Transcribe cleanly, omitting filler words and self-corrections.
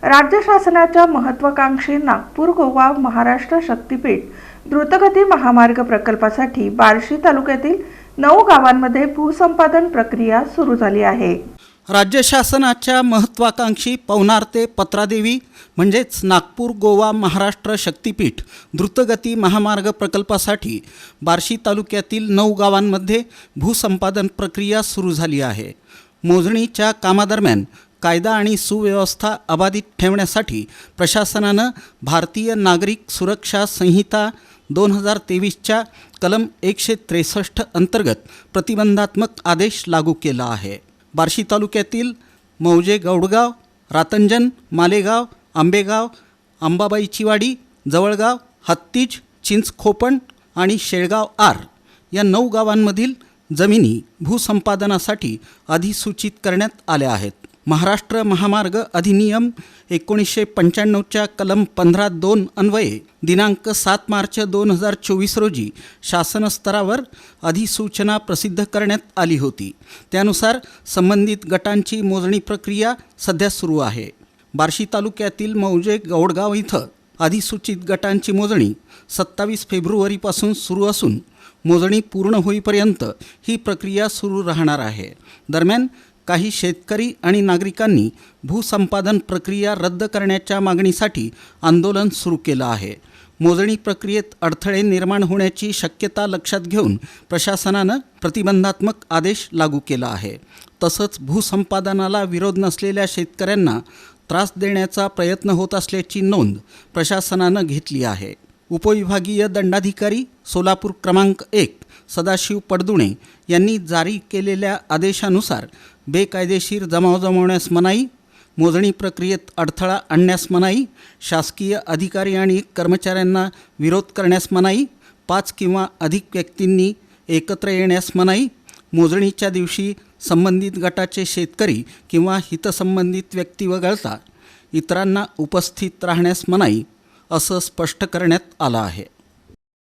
राज्य शासनाच्या महत्त्वाकांक्षी नागपूर गोवा महाराष्ट्र शक्तीपीठ द्रुतगती महामार्ग प्रकल्पासाठी बार्शी तालुक्यातील 9 गावांमध्ये भूसंपादन प्रक्रिया सुरू झाली आहे। राज्य शासनाच्या महत्त्वाकांक्षी पवनार ते पत्रादेवी म्हणजेच नागपूर गोवा महाराष्ट्र शक्तीपीठ द्रुतगती महामार्ग प्रकल्पासाठी बार्शी तालुक्यातील 9 गावांमध्ये भूसंपादन प्रक्रिया सुरू झाली आहे। मोजणीच्या कामादरम्यान कायदा आणि सुव्यवस्था अबाधित ठेवण्यासाठी प्रशासनानं भारतीय नागरिक सुरक्षा संहिता 2023च्या कलम 163 अंतर्गत प्रतिबंधात्मक आदेश लागू केला आहे। बार्शी तालुक्यातील मौजे गौडगाव, रातंजन, मालेगाव, आंबेगाव, अंबाबाईचीवाडी, जवळगाव, हत्तीज, चिंचखोपण आणि शेळगाव आर या 9 गावांमधील जमिनी भूसंपादनासाठी अधिसूचित करण्यात आल्या आहेत। महाराष्ट्र महामार्ग अधिनियम 1995च्या कलम 15(2) अन्वये दिनांक 7 मार्च 2024 रोजी शासन स्तरावर अधिसूचना प्रसिद्ध करण्यात आली होती। त्यानुसार संबंधित गटांची मोजणी प्रक्रिया सध्या सुरू आहे। बार्शी तालुक्यातील मौजे गौडगाव इथं अधिसूचित गटांची मोजणी 27 फेब्रुवारीपासून सुरू असून मोजणी पूर्ण होईपर्यंत ही प्रक्रिया सुरू राहणार आहे। दरम्यान काही शेतकरी आणि नागरिकांनी भूसंपादन प्रक्रिया रद्द करण्याच्या मागणीसाठी आंदोलन सुरू केलं आहे। मोजणी प्रक्रियेत अडथळे निर्माण होण्याची शक्यता लक्षात घेऊन प्रशासनानं प्रतिबंधात्मक आदेश लागू केला आहे। तसंच भूसंपादनाला विरोध नसलेल्या शेतकऱ्यांना त्रास देण्याचा प्रयत्न होत असल्याची नोंद प्रशासनानं घेतली आहे। उपविभागीय दंडाधिकारी सोलापूर क्रमांक 1 सदाशिव पडदुणे यांनी जारी केलेल्या आदेशानुसार बेकायदेशीर जमाव जमवण्यास मनाई, मोजणी प्रक्रियेत अडथळा आणण्यास मनाई, शासकीय अधिकारी आणि कर्मचाऱ्यांना विरोध करण्यास मनाई, 5 किंवा अधिक व्यक्तींनी एकत्र येण्यास मनाई, मोजणीच्या दिवशी संबंधित गटाचे शेतकरी किंवा हितसंबंधित व्यक्ती वगळता इतरांना उपस्थित राहण्यास मनाई असं स्पष्ट करण्यात आलं आहे।